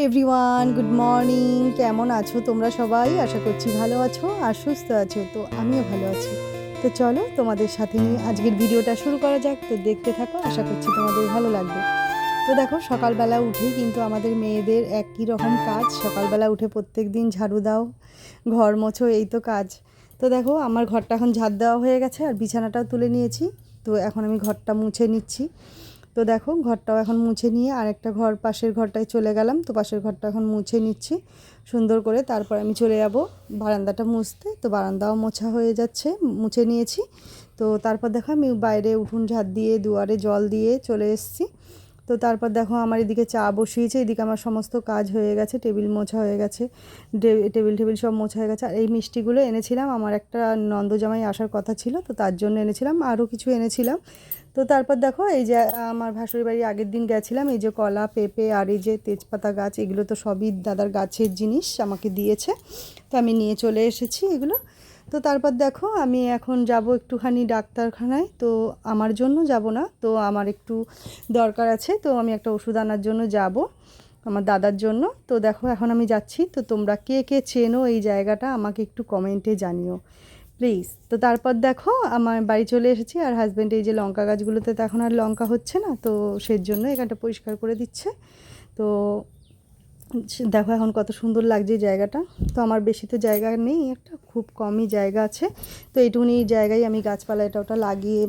Everyone, good morning. কেমন আছো তোমরা সবাই? আশা করছি ভালো আছো আর সুস্থ আছো। তো আমিও ভালো আছি। তো চলো তোমাদের সাথে নিয়ে আজকের ভিডিওটা শুরু করা যাক। তো দেখতে থাকো, আশা করছি তোমাদের ভালো লাগবে। তো দেখো, সকালবেলা উঠেই কিন্তু আমাদের মেয়েদের একই রকম কাজ। সকালবেলা উঠে প্রত্যেক দিন ঝাড়ু দাও, ঘর মোছো, এই তো কাজ। তো দেখো, আমার ঘরটা এখন ঝাড় দেওয়া হয়ে গেছে আর বিছানাটাও তুলে নিয়েছি। তো এখন আমি ঘরটা মুছে নিচ্ছি। তো দেখো, ঘরটাও এখন মুছে নিয়ে আরেকটা ঘর, পাশের ঘরটায় চলে গেলাম। তো পাশের ঘরটা এখন মুছে নিচ্ছি সুন্দর করে। তারপর আমি চলে যাব বারান্দাটা মুছতে। তো বারান্দাও মোছা হয়ে যাচ্ছে, মুছে নিয়েছি। তো তারপর দেখো, আমি বাইরে উঠোন ঝাড় দিয়ে দুয়ারে জল দিয়ে চলে এসেছি। তো তারপর দেখো, আমার এদিকে চা বসিয়েছে, এদিকে আমার সমস্ত কাজ হয়ে গেছে, টেবিল মোছা হয়ে গেছে, টেবিল সব মোছা হয়ে গেছে। আর এই মিষ্টিগুলো এনেছিলাম, আমার একটা নন্দজামাই আসার কথা ছিল, তো তার জন্য এনেছিলাম, আরও কিছু এনেছিলাম। তো তারপর দেখো, এই যে আমার ভাসুর বাড়ি আগের দিন গেছিলাম, এই যে কলা, পেঁপে আর এই যে তেজপাতা গাছ, এগুলো তো সবই দাদার গাছের জিনিস, আমাকে দিয়েছে। তো আমি নিয়ে চলে এসেছি এগুলো। তো তারপর দেখো, আমি এখন যাব একটুখানি ডাক্তারখানায়। তো আমার জন্য যাব না, তো আমার একটু দরকার আছে, তো আমি একটা ওষুধ আনার জন্য যাব আমার দাদার জন্য। তো দেখো, এখন আমি যাচ্ছি। তো তোমরা কে কে চেনো এই জায়গাটা আমাকে একটু কমেন্টে জানিও প্লিজ। তো তারপর দেখো, আমার বাড়ি চলে এসেছি আর হাজব্যান্ড এই যে লঙ্কা গাছগুলোতে তো এখন আর লঙ্কা হচ্ছে না, তো সেজন্য এখানটা পরিষ্কার করে দিচ্ছে। তো দেখো এখন কত সুন্দর লাগছে জায়গাটা। তো আমার বেশি তো জায়গা নেই, একটা খুব কমই জায়গা আছে। তো এইটুকুনি জায়গায় আমি গাছপালা এটা ওটা লাগিয়ে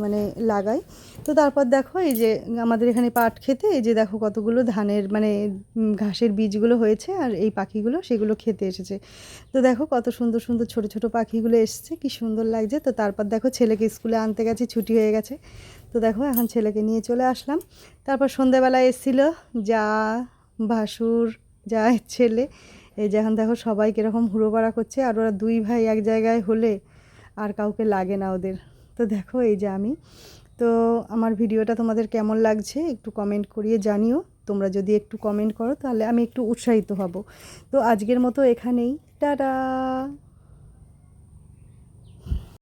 লাগাই। তো তারপর দেখো, এই যে আমাদের এখানে পাট খেতে, এই যে দেখো কতগুলো ধানের ঘাসের বীজগুলো হয়েছে, আর এই পাখিগুলো সেগুলো খেতে এসেছে। তো দেখো কত সুন্দর সুন্দর ছোট ছোট পাখিগুলো এসছে, কি সুন্দর লাগছে। তো তারপর দেখো, ছেলেকে স্কুলে আনতে গেছি, ছুটি হয়ে গেছে। তো দেখো, এখন ছেলেকে নিয়ে চলে আসলাম। তারপর সন্ধেবেলায় এসেছিলো যা, ভাসুর, জায়ের ছেলে। এই যে এখন দেখো সবাই কীরকম হুড়োপাড়া করছে, আর ওরা দুই ভাই এক জায়গায় হলে আর কাউকে লাগে না ওদের। তো দেখো, এই যে আমি, তো আমার ভিডিওটা তোমাদের কেমন লাগছে একটু কমেন্ট করিয়ে জানিও। তোমরা যদি একটু কমেন্ট করো তাহলে আমি একটু উৎসাহিত হব। তো আজকের মতো এখানেই, টাটা।